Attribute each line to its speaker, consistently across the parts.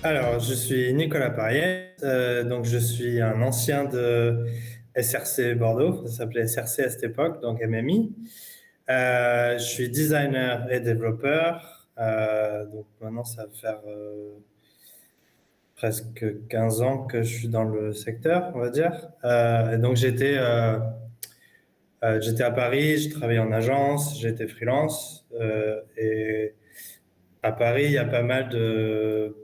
Speaker 1: Alors, je suis Nicolas Pariet, donc je suis un ancien de SRC Bordeaux, ça s'appelait SRC à cette époque, donc MMI. Je suis designer et développeur, donc maintenant ça va faire presque 15 ans que je suis dans le secteur, on va dire. Et donc j'étais à Paris, je travaillais en agence, j'étais freelance, et à Paris, il y a pas mal de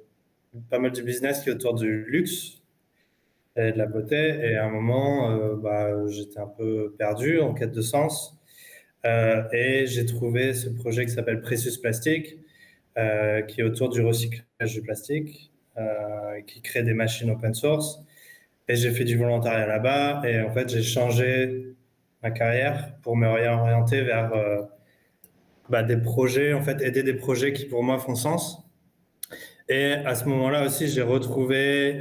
Speaker 1: business qui est autour du luxe et de la beauté. Et à un moment, j'étais un peu perdu, en quête de sens. Et j'ai trouvé ce projet qui s'appelle Precious Plastic, qui est autour du recyclage du plastique, qui crée des machines open source. Et j'ai fait du volontariat là-bas. Et en fait, j'ai changé ma carrière pour me réorienter vers des projets, en fait, aider des projets qui pour moi font sens. Et à ce moment-là aussi, j'ai retrouvé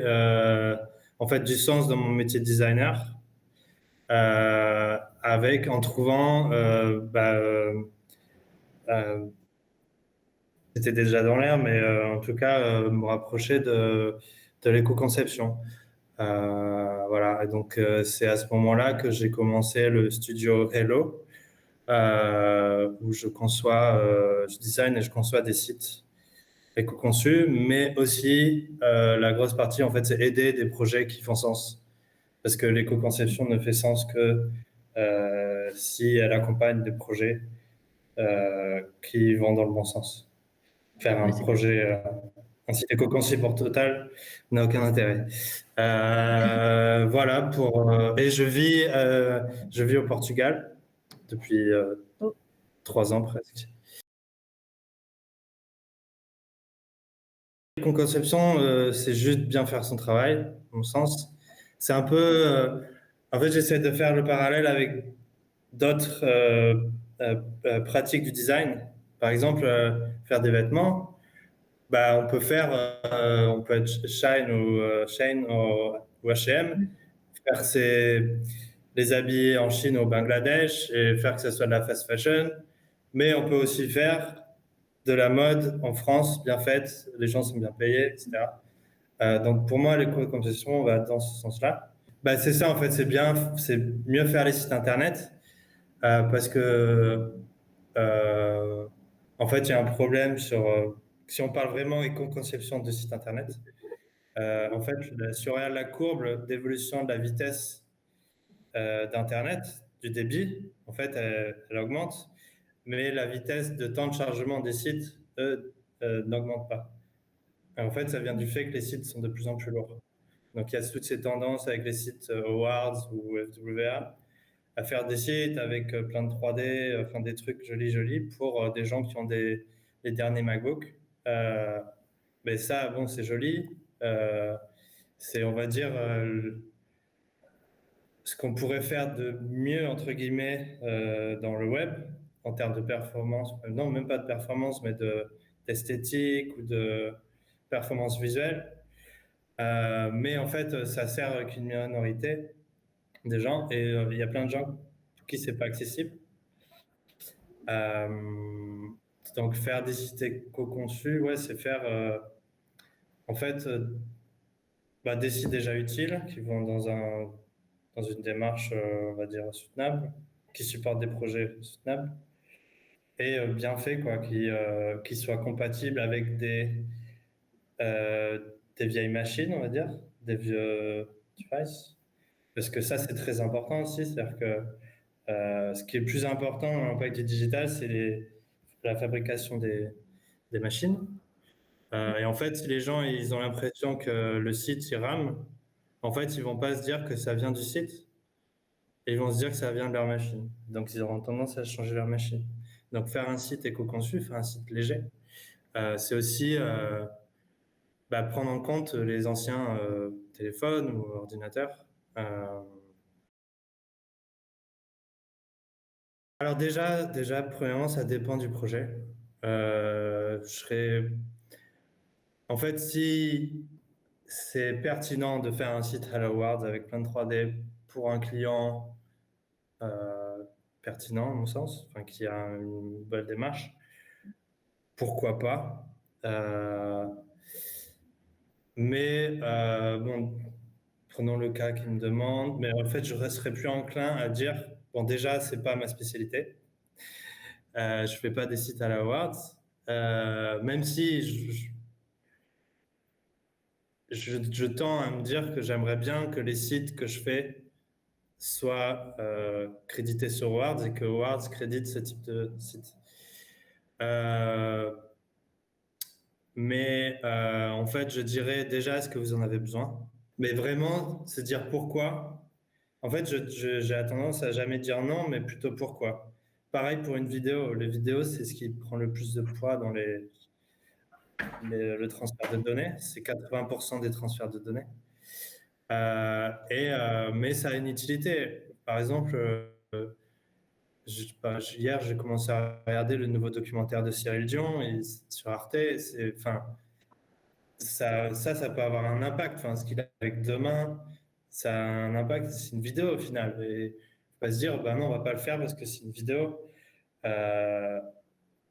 Speaker 1: en fait du sens dans mon métier de designer, en trouvant, euh, c'était déjà dans l'air, mais en tout cas, me rapprocher de l'éco-conception. Voilà, et donc c'est à ce moment-là que j'ai commencé le studio Hello, où je design et je conçois des sites éco-conçus, mais aussi la grosse partie, en fait, c'est aider des projets qui font sens. Parce que l'éco-conception ne fait sens que si elle accompagne des projets qui vont dans le bon sens. Faire un
Speaker 2: Oui, c'est clair.
Speaker 1: projet, un site éco-conçu pour Total n'a aucun intérêt. Voilà et je vis au Portugal depuis
Speaker 2: Oh,
Speaker 1: 3 ans presque. L'éco-conception, c'est juste bien faire son travail, à mon sens. C'est un peu, en fait, j'essaie de faire le parallèle avec d'autres pratiques du design. Par exemple, faire des vêtements. On peut être Shine ou H&M,
Speaker 2: mm.
Speaker 1: faire les habiller en Chine ou au Bangladesh et faire que ce soit de la fast fashion. Mais on peut aussi faire de la mode en France, bien faite, les gens sont bien payés, etc. Donc pour moi, l'éco-conception va dans ce sens-là. C'est ça en fait, c'est mieux faire les sites internet parce que euh, en fait, il y a un problème si on parle vraiment éco-conception de site internet. En fait, si on regarde la courbe d'évolution de la vitesse d'internet, du débit, en fait, elle augmente, mais la vitesse de temps de chargement des sites, n'augmente pas. En fait, ça vient du fait que les sites sont de plus en plus lourds. Donc, il y a toutes ces tendances avec les sites Awards ou FWA à faire des sites avec plein de 3D, enfin des trucs jolis pour des gens qui ont les derniers MacBook. Euh, mais ça, bon, c'est joli. C'est, on va dire, ce qu'on pourrait faire de mieux, entre guillemets, dans le web, en termes de performance. Non, même pas de performance, mais d'esthétique ou de performance visuelle. Mais en fait, ça sert qu'une minorité des gens et il y a plein de gens pour qui c'est pas accessible. Euh, donc faire des sites éco-conçus, ouais, c'est faire en fait des sites déjà utiles qui vont dans une démarche, on va dire, soutenable, qui supportent des projets soutenables et bien faits, quoi, qui soient compatibles avec euh, des vieilles machines, on va dire, des vieux devices. Parce que ça, c'est très important aussi, c'est-à-dire que ce qui est le plus important dans l'impact du digital, c'est la fabrication des machines. Et en fait, si les gens ils ont l'impression que le site il rame, en fait, ils vont pas se dire que ça vient du site, et ils vont se dire que ça vient de leur machine. Donc, ils auront tendance à changer leur machine. Donc, faire un site éco-conçu, faire un site léger, c'est aussi prendre en compte les anciens téléphones ou ordinateurs. Euh, alors premièrement, ça dépend du projet. Je serais, en fait, si c'est pertinent de faire un site Hello World avec plein de 3D pour un client pertinent, à mon sens, enfin, qui a une bonne démarche. Pourquoi pas? Mais bon, prenons le cas qu'il me demande, mais en fait, je resterais plus enclin à dire, bon, déjà, c'est pas ma spécialité. Je fais pas des sites à la Awards, même si je tends à me dire que j'aimerais bien que les sites que je fais soient crédités sur Awards et que Awards crédite ce type de site. Euh, mais en fait, je dirais déjà, est-ce que vous en avez besoin? Mais vraiment, se dire pourquoi. En fait, j'ai tendance à jamais dire non, mais plutôt pourquoi. Pareil pour une vidéo. Les vidéos, c'est ce qui prend le plus de poids dans le transfert de données. C'est 80% des transferts de données. Mais ça a une utilité. Par exemple, hier, j'ai commencé à regarder le nouveau documentaire de Cyril Dion sur Arte. Enfin, ça peut avoir un impact. Enfin, ce qu'il a avec demain, ça a un impact. C'est une vidéo au final. Et faut pas se dire, bah non, on va pas le faire parce que c'est une vidéo. Euh,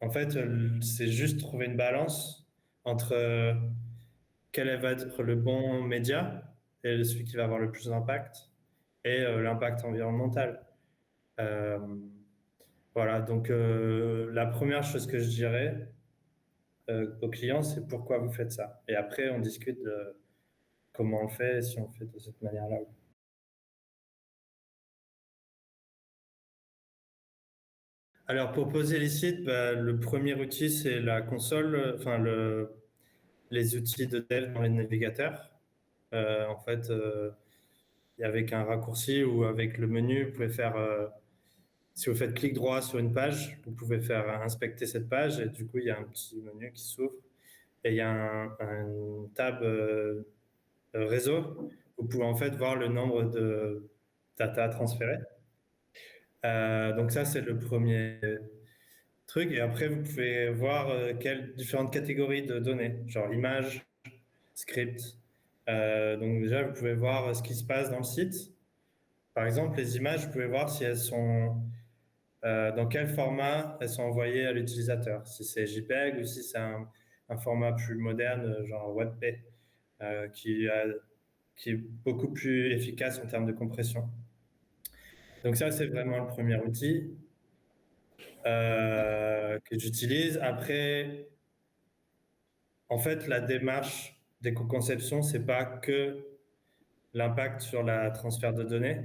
Speaker 1: En fait, c'est juste trouver une balance entre quel va être le bon média et celui qui va avoir le plus d'impact et l'impact environnemental. Euh, voilà, donc la première chose que je dirais aux clients, c'est pourquoi vous faites ça. Et après, on discute de comment on le fait et si on le fait de cette manière-là. Alors, pour poser les sites, bah, le premier outil, c'est la console, enfin, les outils de dev dans les navigateurs. En fait, avec un raccourci ou avec le menu, vous pouvez faire, si vous faites clic droit sur une page, vous pouvez faire inspecter cette page et du coup, il y a un petit menu qui s'ouvre et il y a un tab réseau. Vous pouvez en fait voir le nombre de data transférées. Donc ça, c'est le premier truc. Et après, vous pouvez voir quelles différentes catégories de données, genre images, script. Donc déjà, vous pouvez voir ce qui se passe dans le site. Par exemple, les images, vous pouvez voir si elles sont dans quel format elles sont envoyées à l'utilisateur. Si c'est JPEG ou si c'est un format plus moderne, genre WebP, qui est beaucoup plus efficace en termes de compression. Donc ça, c'est vraiment le premier outil que j'utilise. Après, en fait, la démarche d'éco-conception, c'est pas que l'impact sur la transfert de données.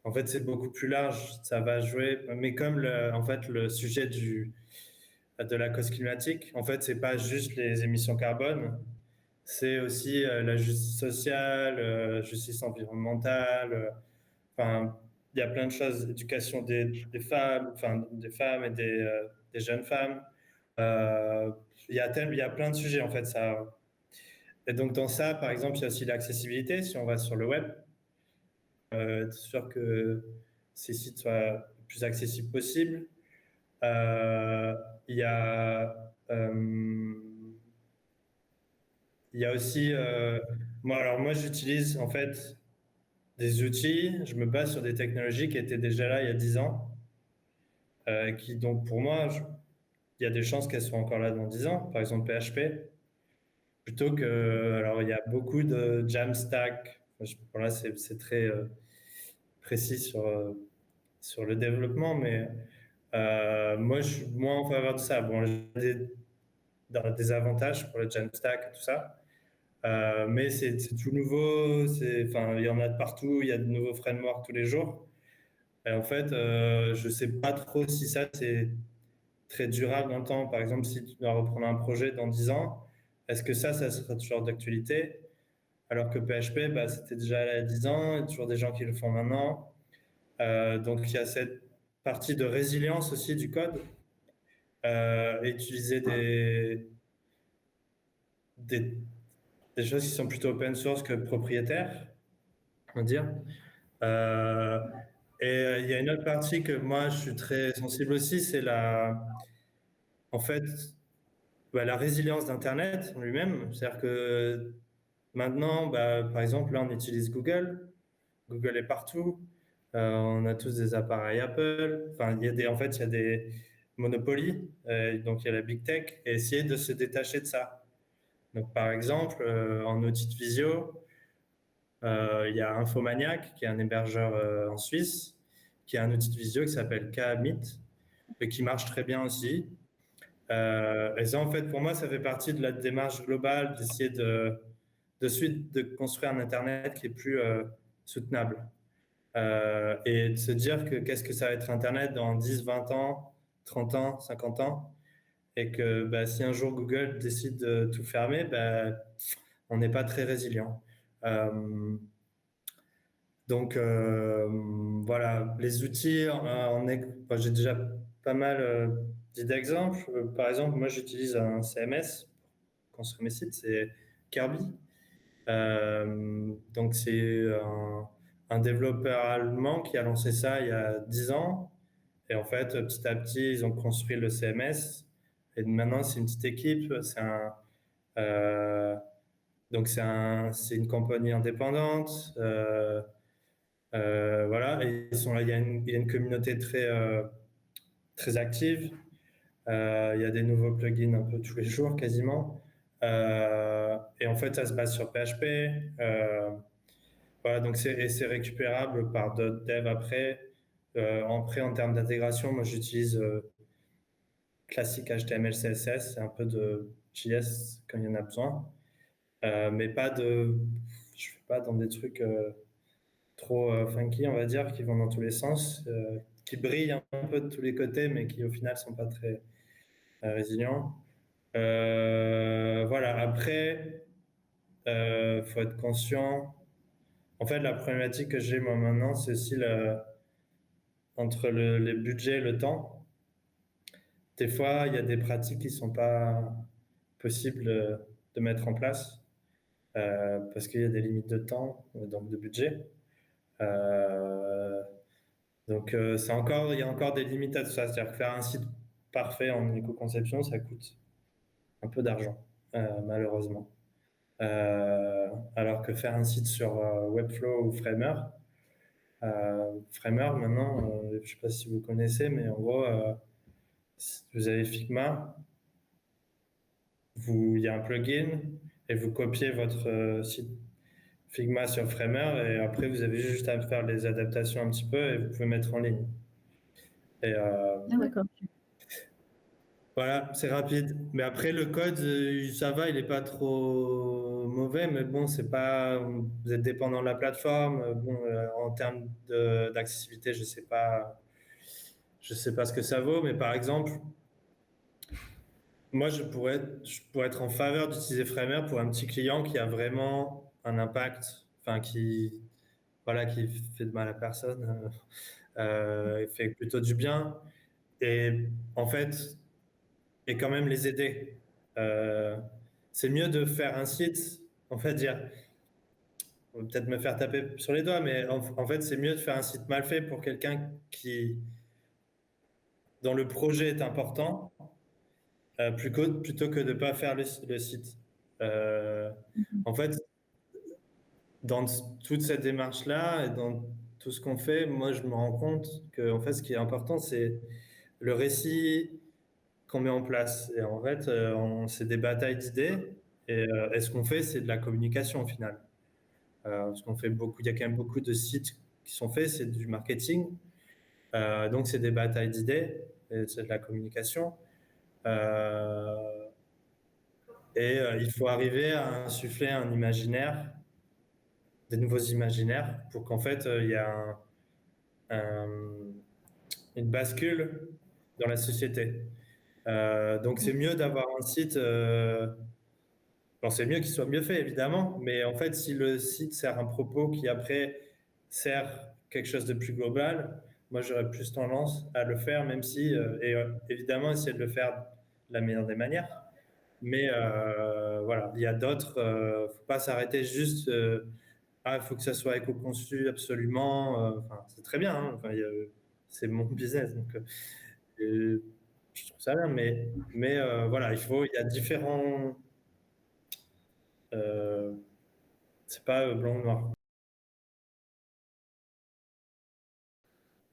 Speaker 1: En fait, c'est beaucoup plus large. Ça va jouer, mais comme en fait, le sujet de la cause climatique, en fait, c'est pas juste les émissions carbone, c'est aussi la justice sociale, justice environnementale. Enfin, il y a plein de choses. Éducation des femmes, enfin, des femmes et des jeunes femmes. Euh, il y a plein de sujets en fait. Ça. Et donc dans ça, par exemple, il y a aussi l'accessibilité. Si on va sur le web, être sûr que ces sites soient le plus accessibles possible. Euh, il y a il y a aussi moi j'utilise en fait des outils. Je me base sur des technologies qui étaient déjà là il y a 10 ans, qui donc pour moi il y a des chances qu'elles soient encore là dans 10 ans. Par exemple PHP. Plutôt que, alors il y a beaucoup de Jamstack. Là, c'est très précis sur le développement, mais moi, je suis moins en faveur de ça. Bon, j'ai des avantages pour le Jamstack et tout ça, mais c'est tout nouveau. Enfin, il y en a de partout. Il y a de nouveaux frameworks tous les jours. Et en fait, je sais pas trop si ça c'est très durable dans le temps. Par exemple, si tu dois reprendre un projet dans 10 ans, est-ce que ça sera toujours d'actualité? Alors que PHP, bah, c'était déjà là il y a 10 ans, il y a toujours des gens qui le font maintenant. Donc il y a cette partie de résilience aussi du code. Utiliser des, des choses qui sont plutôt open source que propriétaires, on va dire. Euh, il y a une autre partie que moi je suis très sensible aussi, c'est en fait, la résilience d'Internet en lui-même. C'est-à-dire que Maintenant, par exemple, là, on utilise Google. Google est partout. On a tous des appareils Apple. Enfin, en fait, il y a des monopolies. Donc, il y a la Big Tech et essayer de se détacher de ça. Donc, par exemple, en outil de visio, il y a Infomaniac, qui est un hébergeur en Suisse, qui a un outil de visio qui s'appelle K-Meet et qui marche très bien aussi. Et ça, en fait, pour moi, ça fait partie de la démarche globale d'essayer de construire un Internet qui est plus soutenable. Et de se dire que qu'est-ce que ça va être Internet dans 10, 20 ans, 30 ans, 50 ans, et que si un jour Google décide de tout fermer, on n'est pas très résilient. Donc voilà, les outils, j'ai déjà pas mal dit d'exemples. Par exemple, moi j'utilise un CMS pour construire mes sites, c'est Kirby. Donc c'est un développeur allemand qui a lancé ça il y a 10 ans. Et en fait, petit à petit, ils ont construit le CMS. Et maintenant, c'est une petite équipe. Euh, donc c'est une compagnie indépendante. Voilà, et ils sont là. Il y a une communauté très active. Il y a des nouveaux plugins un peu tous les jours quasiment. Et en fait, ça se base sur PHP. Voilà, donc c'est récupérable par d'autres devs après. En termes d'intégration, moi j'utilise classique HTML, CSS, et un peu de JS quand il y en a besoin. Mais je fais pas dans des trucs trop funky, on va dire, qui vont dans tous les sens, qui brillent un peu de tous les côtés, mais qui au final sont pas très résilients. Voilà, après, faut être conscient. En fait, la problématique que j'ai moi maintenant, c'est aussi entre les budgets et le temps. Des fois, il y a des pratiques qui sont pas possibles de mettre en place parce qu'il y a des limites de temps, donc de budget. Euh, donc, il y a encore des limites à tout ça. C'est-à-dire que faire un site parfait en éco-conception, ça coûte un peu d'argent, malheureusement. Alors que faire un site sur Webflow ou Framer, Framer maintenant, je ne sais pas si vous connaissez, mais en gros, si vous avez Figma, il y a un plugin et vous copiez votre site Figma sur Framer et après vous avez juste à faire les adaptations un petit peu et vous pouvez mettre en ligne. Et
Speaker 2: Ah, d'accord.
Speaker 1: voilà, c'est rapide. Mais après le code, ça va, il est pas trop mauvais, mais bon, c'est pas, vous êtes dépendant de la plateforme. Bon, en termes d'accessibilité, je sais pas ce que ça vaut, mais par exemple, moi, je pourrais être en faveur d'utiliser Framer pour un petit client qui a vraiment un impact, enfin voilà, qui fait de mal à personne, il fait plutôt du bien, et en fait, et quand même les aider. Euh, c'est mieux de faire un site, en fait, dire, on va peut-être me faire taper sur les doigts, mais en fait, c'est mieux de faire un site mal fait pour quelqu'un dont le projet est important, plutôt que de ne pas faire le site. Euh, En fait, dans toute cette démarche-là et dans tout ce qu'on fait, moi, je me rends compte que, en fait, ce qui est important, c'est le récit qu'on met en place. Et en fait, c'est des batailles d'idées. Et ce qu'on fait, c'est de la communication au final. Parce qu'on fait beaucoup, il y a quand même beaucoup de sites qui sont faits, c'est du marketing. Donc, c'est des batailles d'idées et c'est de la communication. Euh, il faut arriver à insuffler un imaginaire, des nouveaux imaginaires, pour qu'en fait, il y ait un- une bascule dans la société. Donc, c'est mieux d'avoir un site. Bon, c'est mieux qu'il soit mieux fait, évidemment, mais en fait, si le site sert un propos qui après sert quelque chose de plus global, moi j'aurais plus tendance à le faire, même si, évidemment, essayer de le faire de la meilleure des manières. Mais voilà, il y a d'autres, faut pas s'arrêter juste, il faut que ça soit éco-conçu absolument. Enfin, c'est très bien, hein, enfin, c'est mon business, donc je trouve ça bien, mais voilà, il y a différents. euh, C'est pas blanc ou noir.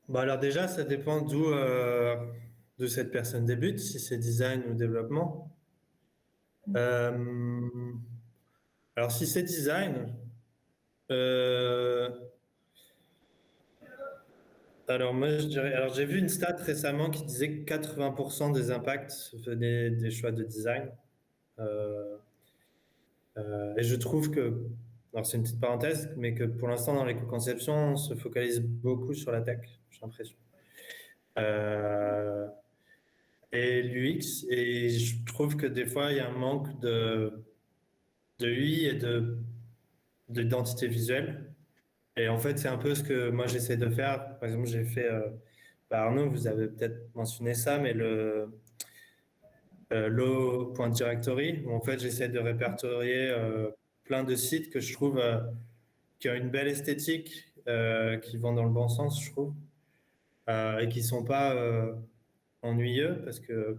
Speaker 1: Bah alors déjà, ça dépend d'où cette personne débute, si c'est design ou développement. Euh, alors si c'est design, euh, alors moi je dirais, alors j'ai vu une stat récemment qui disait que 80% des impacts venaient des choix de design. Euh, et je trouve que, alors c'est une petite parenthèse, mais que pour l'instant dans l'éco-conception, on se focalise beaucoup sur la tech, j'ai l'impression. Euh, et l'UX, et je trouve que des fois il y a un manque de UI et d'identité visuelle. Et en fait, c'est un peu ce que moi j'essaie de faire. Par exemple, j'ai fait, bah Arnaud, vous avez peut-être mentionné ça, mais le Low.directory, où en fait j'essaie de répertorier plein de sites que je trouve qui ont une belle esthétique, qui vont dans le bon sens, je trouve, et qui sont pas ennuyeux, parce que,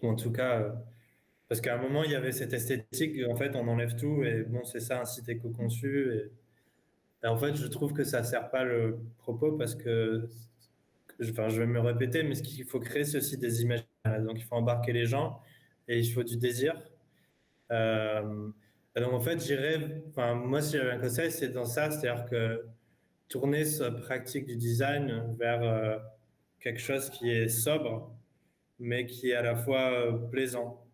Speaker 1: ou en tout cas, parce qu'à un moment il y avait cette esthétique, en fait on enlève tout, et bon, c'est ça un site éco-conçu, et en fait je trouve que ça sert pas le propos, parce que, enfin je vais me répéter, mais ce qu'il faut créer, c'est aussi des images, donc il faut embarquer les gens, et il faut du désir. Euh, et donc en fait, j'irais, enfin moi si j'avais un conseil, c'est dans ça, c'est-à-dire que tourner sa pratique du design vers quelque chose qui est sobre, mais qui est à la fois plaisant.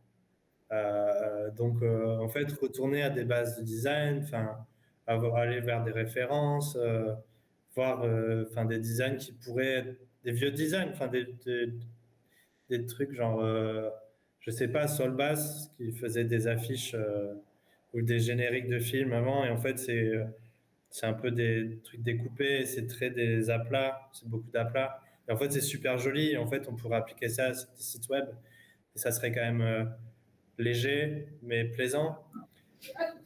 Speaker 1: Donc en fait, retourner à des bases de design, enfin aller vers des références, voir enfin des designs qui pourraient être des vieux designs, enfin des trucs genre je sais pas, Solbass qui faisait des affiches ou des génériques de films avant, et en fait c'est un peu des trucs découpés, c'est très des aplats, c'est beaucoup d'aplats. Et en fait, c'est super joli. Et en fait, on pourrait appliquer ça sur des sites web. Et ça serait quand même léger, mais plaisant.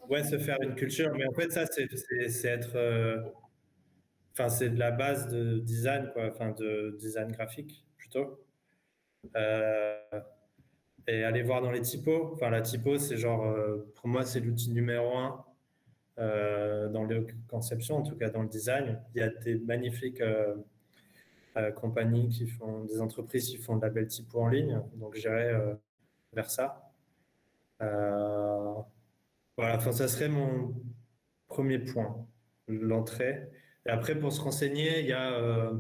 Speaker 1: Ouais, se faire une culture. Mais en fait, ça, c'est être. Enfin, c'est de la base de design, quoi. Enfin, de design graphique, plutôt. Euh, et aller voir dans les typos. Enfin, la typo, c'est genre. Pour moi, c'est l'outil numéro un dans les conceptions, en tout cas dans le design. Il y a des magnifiques compagnies qui font, des entreprises qui font de la belle typo en ligne, donc j'irai vers ça. Euh, voilà, enfin, ça serait mon premier point, l'entrée. Et après, pour se renseigner, il y a.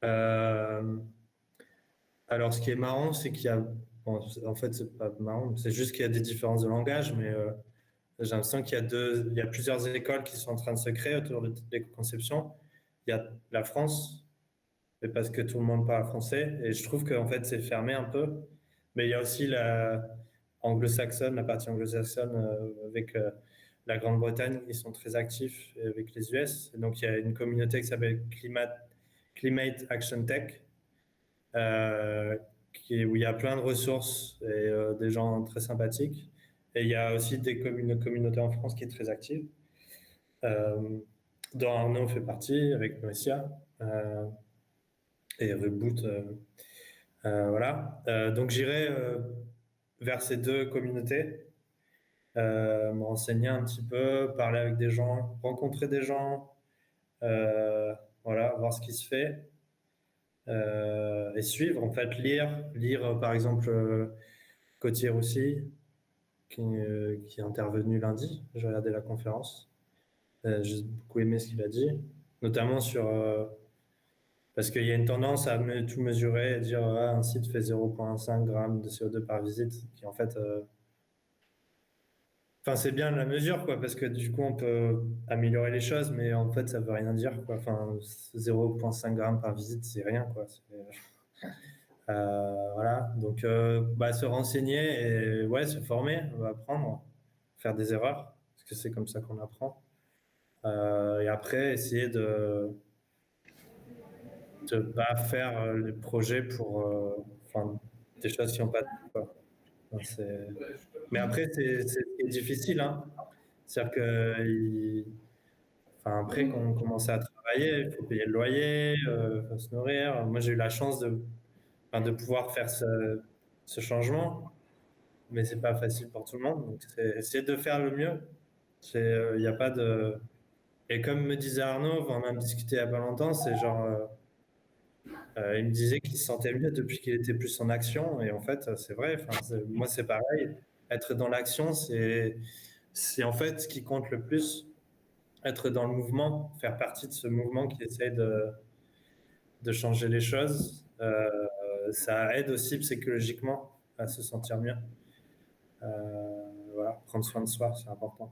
Speaker 1: Euh, alors, ce qui est marrant, c'est qu'il y a. Bon, en fait, c'est pas marrant, c'est juste qu'il y a des différences de langage, mais j'ai l'impression qu'il y a il y a plusieurs écoles qui sont en train de se créer autour de l'éco-conception. Il y a la France, mais parce que tout le monde parle français. Et je trouve qu'en fait, c'est fermé un peu. Mais il y a aussi la anglo-saxonne, la partie anglo-saxonne avec la Grande-Bretagne, ils sont très actifs et avec les US. Et donc, il y a une communauté qui s'appelle Climate Action Tech, euh, où il y a plein de ressources et des gens très sympathiques. Et il y a aussi une communauté en France qui est très active, euh, dont Arnaud fait partie avec Noetia et Reboot. Voilà. Donc j'irai vers ces deux communautés, me renseigner un petit peu, parler avec des gens, rencontrer des gens, euh, voilà, voir ce qui se fait et suivre, en fait, lire par exemple Cotier aussi, qui est intervenu lundi. J'ai regardé la conférence. J'ai beaucoup aimé ce qu'il a dit, notamment sur parce qu'il y a une tendance à tout mesurer et dire ah, un site fait 0,5 grammes de CO2 par visite, qui en fait, enfin c'est bien la mesure quoi, parce que du coup on peut améliorer les choses, mais en fait ça veut rien dire quoi. Enfin 0,5 grammes par visite, c'est rien quoi. Voilà, donc bah, se renseigner et ouais se former, apprendre, faire des erreurs, parce que c'est comme ça qu'on apprend. Et après essayer de pas faire les projets pour enfin des choses qui n'ont pas de quoi. Enfin, mais après c'est difficile hein. C'est-à-dire que enfin après qu'on commence à travailler, il faut payer le loyer, faut se nourrir. Moi j'ai eu la chance enfin, de pouvoir faire ce changement, mais c'est pas facile pour tout le monde, donc c'est essayer de faire le mieux. Il n'y a pas de... Et comme me disait Arnaud, on en a discuté il n'y a pas longtemps, c'est genre... il me disait qu'il se sentait mieux depuis qu'il était plus en action. Et en fait, c'est vrai. Enfin, moi, c'est pareil. Être dans l'action, c'est en fait ce qui compte le plus. Être dans le mouvement, faire partie de ce mouvement qui essaie de changer les choses. Ça aide aussi psychologiquement à se sentir mieux. Voilà, prendre soin de soi, c'est important.